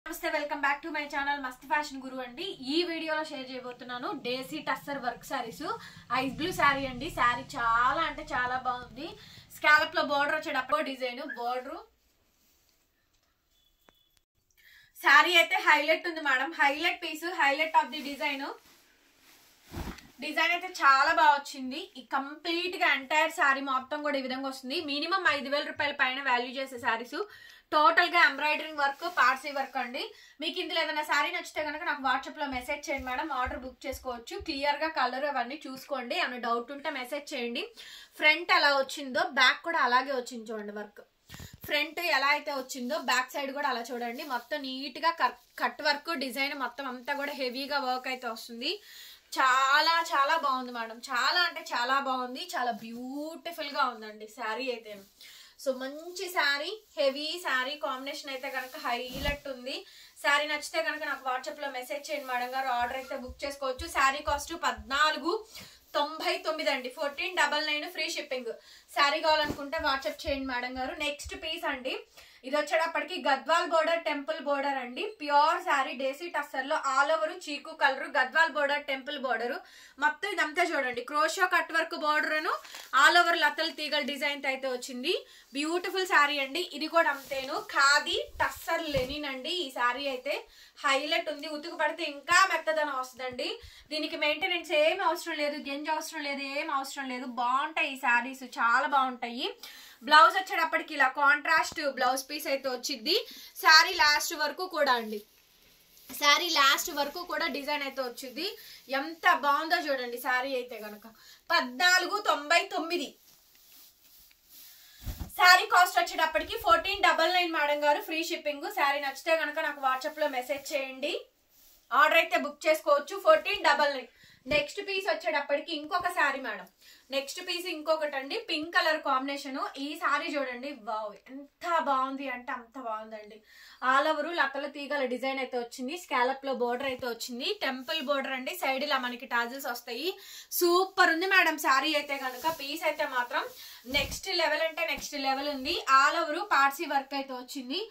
నమస్తే welcome back to my channel Mast fashion Guru అండి. ఈ వీడియోలో షేర్ చేయబోతున్నాను desi tussar work saris. Ice blue sari అండి. సారీ చాలా అంటే చాలా బాగుంది. స్కాలప్ లో బోర్డర్ వచ్చేటప్పుడు డిజైన్ బోర్డర్ సారీ అయితే హైలైట్ ఉంది మేడం. Highlight piece, highlight of the design అయితే చాలా బాగా వచ్చింది. ఈ కంప్లీట్ గా ఎంటైర్ సారీ మొత్తం కూడా ఈ విధంగా వస్తుంది. మినిమం 5,000 రూపాయల పైన వాల్యూ చేసే సారీస్. టోటల్ గా ఎంబ్రాయిడరింగ్ వర్క్, పార్సీ వర్క్ అండి. మీకు ఇందులో ఏదైనా సారీ నచ్చితే కనుక నాకు వాట్సాప్ లో మెసేజ్ చేయండి మేడం. ఆర్డర్ బుక్ చేసుకోవచ్చు. క్లియర్ గా కలర్ అవన్నీ చూసుకోండి. ఏమైనా డౌట్ ఉంటే మెసేజ్ చేయండి. ఫ్రంట్ ఎలా వచ్చిందో బ్యాక్ కూడా అలాగే వచ్చింది చూడండి. వర్క్ ఫ్రంట్ ఎలా అయితే వచ్చిందో బ్యాక్ సైడ్ కూడా అలా చూడండి. మొత్తం నీట్ గా కట్ వర్క్ డిజైన్ మొత్తం అంతా కూడా హెవీగా వర్క్ అయితే వస్తుంది. చాలా చాలా బాగుంది మేడం. చాలా అంటే చాలా బాగుంది. చాలా బ్యూటిఫుల్ గా ఉందండి శారీ అయితే. సో మంచి శారీ, హెవీ శారీ కాంబినేషన్ అయితే కనుక హైలైట్ ఉంది. శారీ నచ్చితే కనుక నాకు వాట్సాప్ లో మెసేజ్ చేయండి మేడం గారు. ఆర్డర్ అయితే బుక్ చేసుకోవచ్చు. శారీ కాస్ట్ 1499 అండి. 1499 ఫ్రీ షిప్పింగ్. శారీ కావాలనుకుంటే వాట్సాప్ చేయండి మేడం గారు. నెక్స్ట్ పీస్ అండి. ఇది వచ్చేటప్పటికి గద్వాల్ బోర్డర్, టెంపుల్ బోర్డర్ అండి. ప్యూర్ శారీ డేసీ టస్సర్ లో ఆల్ ఓవర్ చీకు colour, Gadwal border, temple border మొత్తం ఇదంతా చూడండి. క్రోషో కట్ వర్క్ బోర్డర్ ను ఆల్ ఓవర్ లతల్ తీగల డిజైన్ అయితే వచ్చింది. బ్యూటిఫుల్ శారీ అండి. ఇది కూడా అంతేను. ఖాదీ టస్సర్ లెనిన్ అండి. ఈ శారీ అయితే హైలైట్ ఉంది. ఉతుకు పడితే ఇంకా మెత్తదనం వస్తుందండి. దీనికి మెయింటెనెన్స్ ఏం అవసరం లేదు, గెంజ అవసరం లేదు, ఏం అవసరం లేదు. బాగుంటాయి ఈ శారీస్, చాలా బాగుంటాయి. బ్లౌజ్ వచ్చేటప్పటికి ఇలా కాంట్రాస్ట్ బ్లౌజ్ పీస్ అయితే వచ్చింది. శారీ లాస్ట్ వరకు కూడా అండి, శారీ లాస్ట్ వరకు కూడా డిజైన్ అయితే వచ్చింది. ఎంత బాగుందో చూడండి. శారీ అయితే కనుక 1499. శారీ కాస్ట్ వచ్చేటప్పటికి 1499 మేడం గారు. Free shipping. శారీ నచ్చితే కనుక నాకు వాట్సాప్ లో మెసేజ్ చేయండి. ఆర్డర్ అయితే బుక్ చేసుకోవచ్చు. 1499. నెక్స్ట్ పీస్ వచ్చేటప్పటికి ఇంకొక శారీ మేడం. నెక్స్ట్ పీస్ ఇంకొకటి అండి. Pink colour combination. ఈ శారీ చూడండి. వావ్, ఎంత బాగుంది అంటే అంత బాగుందండి. ఆల్ ఓవర్ లతల తీగల డిజైన్ అయితే వచ్చింది. స్కాలప్ లో బోర్డర్ అయితే వచ్చింది. టెంపుల్ బోర్డర్ అండి. సైడ్ ఇలా మనకి టాజిల్స్ వస్తాయి. సూపర్ ఉంది మేడం శారీ అయితే కనుక. పీస్ అయితే మాత్రం నెక్స్ట్ లెవెల్ అంటే నెక్స్ట్ లెవెల్ ఉంది. ఆల్ ఓవర్ పార్సీ వర్క్ అయితే వచ్చింది.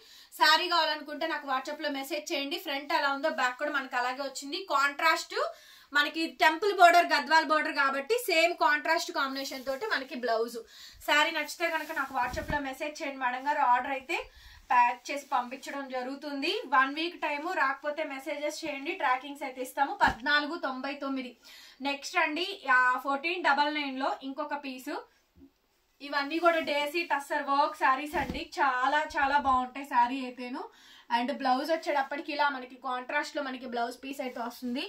శారీ కావాలనుకుంటే నాకు వాట్సాప్ లో మెసేజ్ చేయండి. ఫ్రంట్ ఎలా ఉందో బ్యాక్ కూడా మనకి అలాగే వచ్చింది. కాంట్రాస్ట్ మనకి టెంపుల్ బోర్డర్, గద్వాల్ బోర్డర్ కాబట్టి సేమ్ కాంట్రాస్ట్ కాంబినేషన్ తోటి మనకి బ్లౌజ్. శారీ నచ్చితే కనుక నాకు వాట్సాప్ లో మెసేజ్ చేయండి మేడం గారు. ఆర్డర్ అయితే ప్యాక్ చేసి పంపించడం జరుగుతుంది. 1 వీక్ టైము. రాకపోతే మెసేజెస్ చేయండి. ట్రాకింగ్స్ అయితే ఇస్తాము. 1499. నెక్స్ట్ అండి 1499 లో ఇంకొక పీసు. ఇవన్నీ కూడా డేసీ టస్సర్ వర్క్ శారీస్ అండి. చాలా చాలా బాగుంటాయి శారీ అయితేను. అండ్ బ్లౌజ్ వచ్చేటప్పటికి ఇలా మనకి కాంట్రాస్ట్ లో మనకి బ్లౌజ్ పీస్ అయితే వస్తుంది.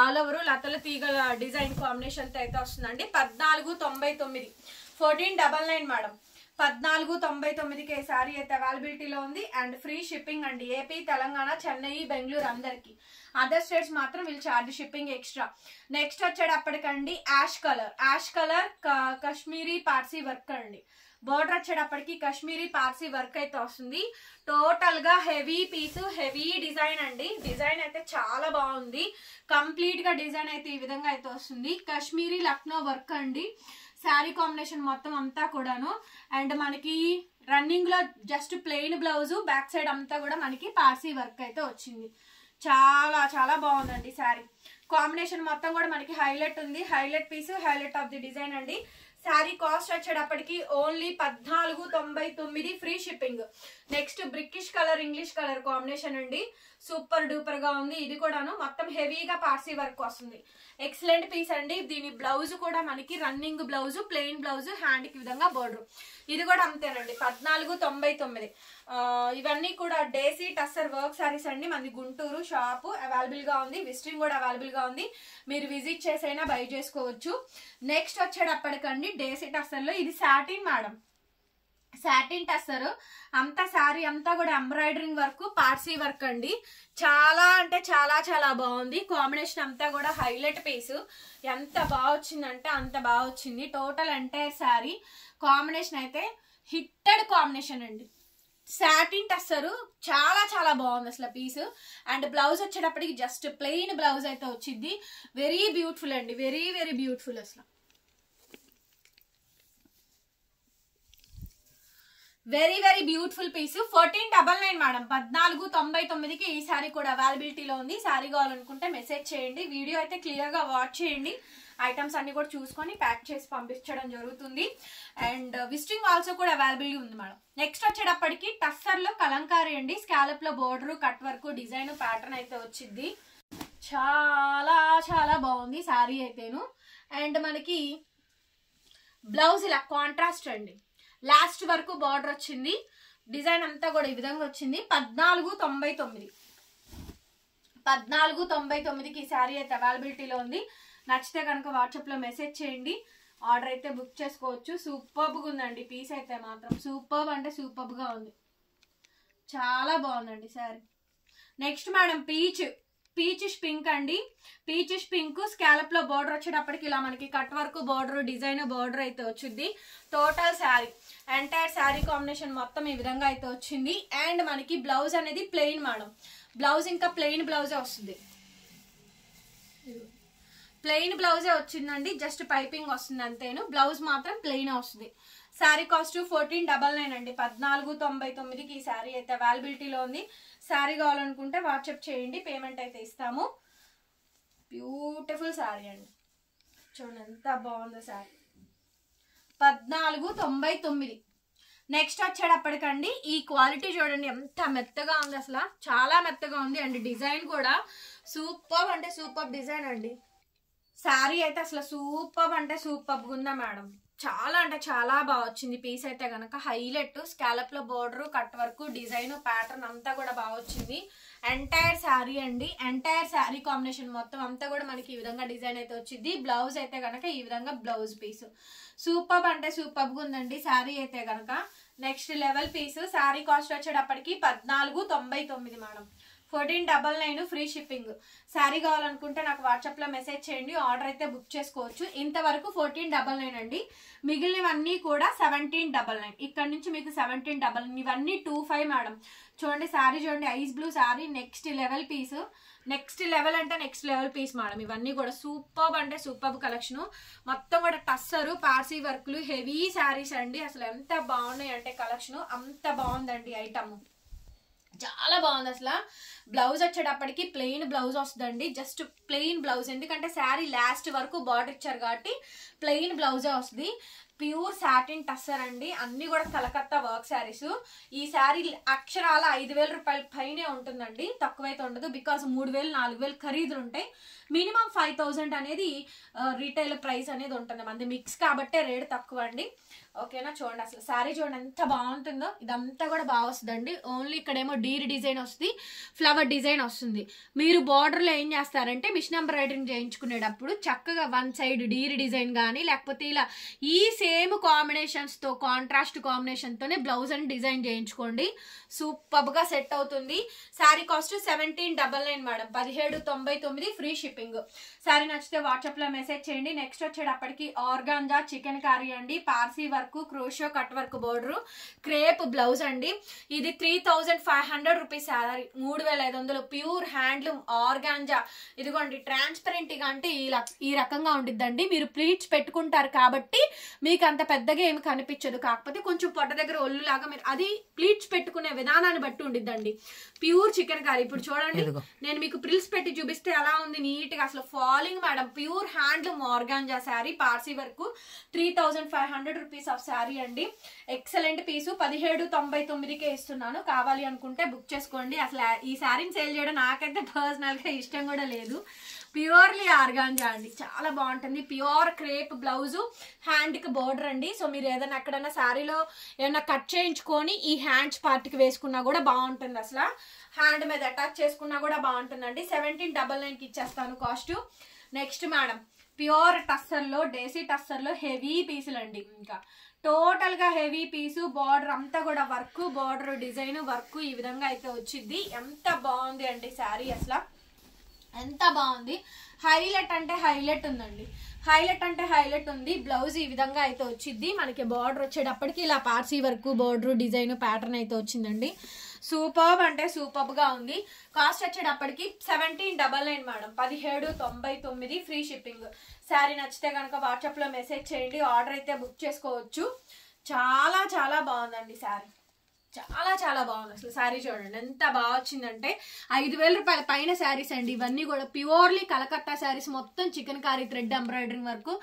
ఆల్ ఓవర్ లతల తీగల డిజైన్ కాంబినేషన్ అయితే వస్తుందండి. 1499. 1499 మేడం. 1499కి శారీ అయితే అవైలబిలిటీలో ఉంది. అండ్ ఫ్రీ షిప్పింగ్ అండి. ఏపీ, తెలంగాణ, చెన్నై, బెంగళూరు అందరికి. అదర్ స్టేట్స్ మాత్రం వీళ్ళు ఛార్జ్ షిప్పింగ్ ఎక్స్ట్రా. నెక్స్ట్ వచ్చేటప్పటికండి ash colour Kashmiri Parsi work అండి. బోర్డర్ వచ్చేటప్పటికి కాశ్మీరీ పార్సీ వర్క్ అయితే వస్తుంది. టోటల్ గా హెవీ పీస్, హెవీ డిజైన్ అండి. డిజైన్ అయితే చాలా బాగుంది. కంప్లీట్ గా డిజైన్ అయితే ఈ విధంగా అయితే వస్తుంది. కాశ్మీరీ లక్నో వర్క్ అండి. శారీ కాంబినేషన్ మొత్తం అంతా కూడాను. అండ్ మనకి రన్నింగ్ లో just plain blouse, back side అంతా కూడా మనకి పార్సీ వర్క్ అయితే వచ్చింది. చాలా చాలా బాగుందండి శారీ కాంబినేషన్ మొత్తం కూడా మనకి హైలైట్ ఉంది. Highlight piece, highlight of the design అండి. శారీ కాస్ట్ వచ్చేటప్పటికి only 1499 free shipping. Next brickish colour, English colour combination అండి. సూపర్ డూపర్ గా ఉంది. ఇది కూడాను మొత్తం హెవీగా పార్సీ వర్క్ వస్తుంది. ఎక్సలెంట్ పీస్ అండి. దీని బ్లౌజ్ కూడా మనకి running blouse, plain blouse, hand కి విధంగా బోర్డర్. ఇది కూడా అంతేనండి. 1499. ఇవన్నీ కూడా డేసీ టస్సర్ వర్క్ సారీస్ అండి. మనది గుంటూరు షాపు అవైలబుల్ గా ఉంది. విజిటింగ్ కూడా అవైలబుల్ గా ఉంది. మీరు విజిట్ చేసైనా బై చేసుకోవచ్చు. నెక్స్ట్ వచ్చేటప్పటికండి డేసీ టస్సర్ లో ఇది సాటిన్ మేడం. సాటిన్ టస్సర్ అంతా శారీ అంతా కూడా ఎంబ్రాయిడరింగ్ వర్క్, పార్సీ వర్క్ అండి. చాలా అంటే చాలా చాలా బాగుంది. కాంబినేషన్ అంతా కూడా హైలైట్ పీస్. ఎంత బాగా వచ్చిందంటే అంత బాగా వచ్చింది. టోటల్ ఎంటైర్ శారీ కాంబినేషన్ అయితే హిట్టెడ్ కాంబినేషన్ అండి. సాటిన్ టస్సర్ చాలా చాలా బాగుంది అసలు పీస్. అండ్ బ్లౌజ్ వచ్చేటప్పటికి జస్ట్ ప్లెయిన్ బ్లౌజ్ అయితే వచ్చింది. వెరీ బ్యూటిఫుల్ అండి. Very very beautiful. అసలు very very beautiful piece 1499 madam 1499కి ఈ సారీ కూడా అవైలబిలిటీలో ఉంది. సారీ కావాలనుకుంటే మెసేజ్ చేయండి. వీడియో అయితే క్లియర్ గా వాచ్ చేయండి. ఐటమ్స్ అన్ని కూడా చూసుకొని ప్యాక్ చేసి పంపించడం జరుగుతుంది. అండ్ విజిటింగ్ ఆల్సో కూడా అవైలబిలిటీ ఉంది మేడం. నెక్స్ట్ వచ్చేటప్పటికి టస్సర్ లో కలంకారీ అండి. స్కాలప్ లో border cut work design pattern అయితే వచ్చింది. చాలా చాలా బాగుంది సారీ అయితేను. అండ్ మనకి బ్లౌజ్ ఇలా కాంట్రాస్ట్ అండి. లాస్ట్ వరకు బార్డర్ వచ్చింది. డిజైన్ అంతా కూడా ఈ విధంగా వచ్చింది. 1499కి ఈ శారీ అయితే అవైలబిలిటీలో ఉంది. నచ్చితే కనుక వాట్సాప్ లో మెసేజ్ చేయండి. ఆర్డర్ అయితే బుక్ చేసుకోవచ్చు. సూపర్గా ఉందండి పీస్ అయితే మాత్రం. సూపర్ అంటే సూపర్ గా ఉంది. చాలా బాగుందండి sari. Next madam peach pink అండి. పీచ్ పింక్ స్కాలప్ లో బార్డర్ వచ్చేటప్పటికి ఇలా మనకి cut work border design border అయితే వచ్చింది. Total sari entire sari combination మొత్తం ఈ విధంగా అయితే వచ్చింది. అండ్ మనకి బ్లౌజ్ అనేది ప్లెయిన్ మేడం. బ్లౌజ్ ఇంకా ప్లెయిన్ బ్లౌజే వస్తుంది. ప్లెయిన్ బ్లౌజే వచ్చిందండి. జస్ట్ పైపింగ్ వస్తుంది అంతేను. బ్లౌజ్ మాత్రం ప్లెయిన్ వస్తుంది. శారీ కాస్ట్ 1499 అండి. 1499కి ఈ శారీ అయితే అవైలబిలిటీలో ఉంది. శారీ కావాలనుకుంటే వాట్సాప్ చేయండి. పేమెంట్ అయితే ఇస్తాము. బ్యూటిఫుల్ శారీ అండి. చూడండి ఎంత బాగుందో శారీ. 1499. నెక్స్ట్ వచ్చేటప్పటికండి ఈ క్వాలిటీ చూడండి ఎంత మెత్తగా ఉంది. అసలు చాలా మెత్తగా ఉంది. అండ్ డిజైన్ కూడా సూపర్ అంటే సూపర్ డిజైన్ అండి. శారీ అయితే అసలు సూపర్ అంటే సూపర్ ఉందా మేడం. చాలా అంటే చాలా బాగా వచ్చింది పీస్ అయితే గనక. హైలైట్ స్కాలప్ లో border cut work design pattern అంతా కూడా బాగా వచ్చింది. ఎంటైర్ శారీ అండి. ఎంటైర్ శారీ కాంబినేషన్ మొత్తం అంతా కూడా మనకి ఈ విధంగా డిజైన్ అయితే వచ్చింది. బ్లౌజ్ అయితే గనక ఈ విధంగా బ్లౌజ్ పీస్ సూపర్ అంటే సూపర్ ఉందండి శారీ అయితే గనక. Next level piece. Sari cost వచ్చేటప్పటికి 1499 మేడం. 1499 free shipping. శారీ కావాలనుకుంటే నాకు వాట్సాప్ లో మెసేజ్ చేయండి. ఆర్డర్ అయితే బుక్ చేసుకోవచ్చు. ఇంతవరకు 1499 అండి. మిగిలినవన్నీ కూడా 1799. ఇక్కడ నుంచి మీకు 1799. ఇవన్నీ 25 మేడం. చూడండి శారీ చూడండి ice blue sari. Next level piece. Next level అంటే నెక్స్ట్ లెవెల్ పీస్ మేడం. ఇవన్నీ కూడా సూపర్ అంటే సూపర్ కలెక్షన్. మొత్తం కూడా టస్సరు పార్సీ వర్క్లు హెవీ శారీస్ అండి. అసలు ఎంత బాగున్నాయి అంటే కలెక్షన్ అంత బాగుందండి ఐటమ్. చాలా బాగుంది అసలు. బ్లౌజ్ వచ్చేటప్పటికి ప్లెయిన్ బ్లౌజ్ వస్తుందండి. Just plain blouse. ఎందుకంటే శారీ లాస్ట్ వరకు బార్డర్ ఇచ్చారు కాబట్టి ప్లెయిన్ బ్లౌజే వస్తుంది. ప్యూర్ సాటిన్ టస్సర్ అండి. అన్ని కూడా కలకత్తా వర్క్ శారీస్. ఈ శారీ అక్షరాల 5000 రూపాయల పైనే ఉంటుందండి. తక్కువైతే ఉండదు. బికాస్ 3000 4000 ఖరీదులు ఉంటాయి. మినిమం 5000 అనేది రీటైల్ ప్రైస్ అనేది ఉంటుంది. మంది మిక్స్ కాబట్టే రేట్ తక్కువ అండి. ఓకేనా. చూడండి అసలు శారీ చూడండి ఎంత బాగుంటుందో. ఇదంతా కూడా బాగా వస్తుందండి. ఓన్లీ ఇక్కడేమో డీర్ డిజైన్ వస్తుంది. ఫ్లవర్ డిజైన్ వస్తుంది. మీరు బార్డర్లో ఏం చేస్తారంటే మిషన్ ఎంబ్రాయిడరింగ్ చేయించుకునేటప్పుడు చక్కగా వన్ సైడ్ డీర్ డిజైన్ కానీ లేకపోతే ఇలా ఈ సేమ్ కాంబినేషన్స్తో కాంట్రాస్ట్ కాంబినేషన్తోనే బ్లౌజ్ అని డిజైన్ చేయించుకోండి. సూపర్గా సెట్ అవుతుంది. Sari cost 1799 madam. 1799 free shipping. Sari నచ్చితే వాట్సాప్లో మెసేజ్ చేయండి. నెక్స్ట్ వచ్చేటప్పటికి ఆర్గాంజా చికెన్ కర్రీ అండి. Parsi work crochet cut work border crepe blouse అండి. ఇది 3500 rupees sari. 3500 pure handloom organza. ఇదిగోండి ట్రాన్స్పరెంట్ గా అంటే ఇలా ఈ రకంగా ఉండిద్దండి. మీరు ప్లీట్స్ పెట్టుకుంటారు కాబట్టి మీకు అంత పెద్దగా ఏమి కనిపించదు. కాకపోతే కొంచెం పొట్ట దగ్గర ఒళ్ళు లాగా మీరు అది ప్లీట్స్ పెట్టుకునే విధానాన్ని బట్టి ఉండిద్దండి. Pure chicken curry. ఇప్పుడు చూడండి నేను మీకు ప్రిల్స్ పెట్టి చూపిస్తే ఎలా ఉంది నీట్ గా. అసలు falling madam. Pure handloom organza sari Parsi work 3500 rupees of sari అండి. ఎక్సలెంట్ పీసు. 1799కే ఇస్తున్నాను. కావాలి అనుకుంటే బుక్ చేసుకోండి. అసలు ఈ శారీని సేల్ చేయడం నాకైతే పర్సనల్ గా ఇష్టం కూడా లేదు. ప్యూర్లీ ఆర్గాంజా అండి. చాలా బాగుంటుంది. ప్యూర్ క్రేప్ బ్లౌజు హ్యాండ్ కి బోర్డర్ అండి. సో మీరు ఏదైనా ఎక్కడైనా శారీలో ఏదైనా కట్ చేయించుకొని ఈ హ్యాండ్స్ పార్ట్ కి వేసుకున్నా కూడా బాగుంటుంది. అసలు హ్యాండ్ మీద అటాచ్ చేసుకున్నా కూడా బాగుంటుందండి. 1799కి ఇచ్చేస్తాను cost. Next madam pure tussar లో డేసీ టస్సర్ లో హెవీ పీసులు అండి. ఇంకా టోటల్ గా హెవీ పీసు. బార్డర్ అంతా కూడా వర్క్ బార్డర్ డిజైన్ వర్క్ ఈ విధంగా అయితే వచ్చింది. ఎంత బాగుంది అంటే శారీ అసలు ఎంత బాగుంది. హైలైట్ అంటే హైలైట్ ఉందండి. హైలైట్ అంటే హైలైట్ ఉంది. బ్లౌజ్ ఈ విధంగా అయితే వచ్చింది. మనకి బార్డర్ వచ్చేటప్పటికి ఇలా Parsi work border design pattern అయితే వచ్చిందండి. సూపర్బ్ అంటే సూపర్బ్ గా ఉంది. కాస్ట్ వచ్చేటప్పటికి 1799 మేడం. 1799 free shipping. శారీ నచ్చితే కనుక వాట్సాప్ లో మెసేజ్ చేయండి. ఆర్డర్ అయితే బుక్ చేసుకోవచ్చు. చాలా చాలా బాగుందండి శారీ. చాలా చాలా బాగుంది అసలు. శారీ చూడండి ఎంత బాగా వచ్చిందంటే 5,000 రూపాయల పైన శారీస్ అండి ఇవన్నీ కూడా. ప్యూర్లీ కలకత్తా శారీస్, మొత్తం chikankari thread embroidering work,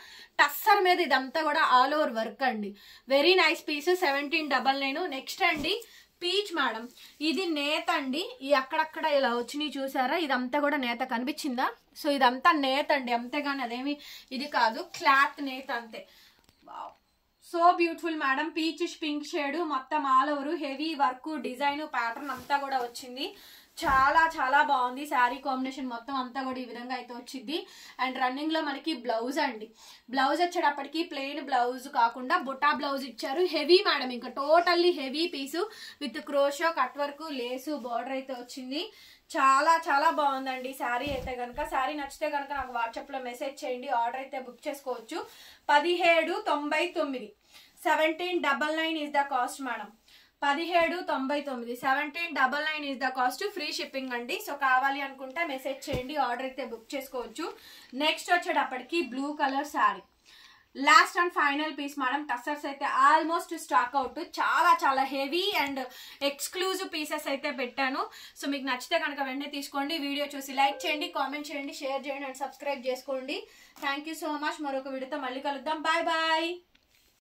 tussar మీద ఇదంతా కూడా ఆల్ ఓవర్ వర్క్ అండి. Very nice piece. 1799. నెక్స్ట్ అండి పీచ్ మేడం, ఇది నేత అండి. ఈ అక్కడక్కడ ఇలా వచ్చినాయి చూసారా, ఇదంతా కూడా నేత కనిపించిందా? సో ఇదంతా నేత అండి, అంతేగాని అదేమి ఇది కాదు, క్లాత్ నేత అంతే. Wow, so beautiful madam. Peach pink shade, మొత్తం all over heavy work, design, pattern అంతా కూడా వచ్చింది. చాలా చాలా బాగుంది. శారీ కాంబినేషన్ మొత్తం అంతా కూడా ఈ విధంగా అయితే వచ్చింది. అండ్ రన్నింగ్ లో మనకి బ్లౌజ్ అండి. బ్లౌజ్ వచ్చేటప్పటికి ప్లెయిన్ బ్లౌజ్ కాకుండా బుటా బ్లౌజ్ ఇచ్చారు. హెవీ మేడం, ఇంకా totally heavy piece with crochet, cut work, lace, border అయితే వచ్చింది. చాలా చాలా బాగుందండి శారీ అయితే కనుక. శారీ నచ్చితే కనుక నాకు వాట్సాప్ లో మెసేజ్ చేయండి, ఆర్డర్ అయితే బుక్ చేసుకోవచ్చు. 1799. 1799 is the cost madam. 1799, 1799 is the cost. Free shipping అండి. సో కావాలి అనుకుంటే మెసేజ్ చేయండి, ఆర్డర్ అయితే బుక్ చేసుకోవచ్చు. నెక్స్ట్ వచ్చేటప్పటికి blue colour sari, last and final piece madam. Tussars అయితే ఆల్మోస్ట్ స్టాక్ అవుట్. చాలా చాలా హెవీ అండ్ ఎక్స్క్లూజివ్ పీసెస్ అయితే పెట్టాను. సో మీకు నచ్చితే కనుక వెంటనే తీసుకోండి. వీడియో చూసి లైక్ చేయండి, కామెంట్ చేయండి, షేర్ చేయండి అండ్ సబ్స్క్రైబ్ చేసుకోండి. Thank you so much. మరొక వీడియోతో మళ్ళీ కలుద్దాం. Bye bye.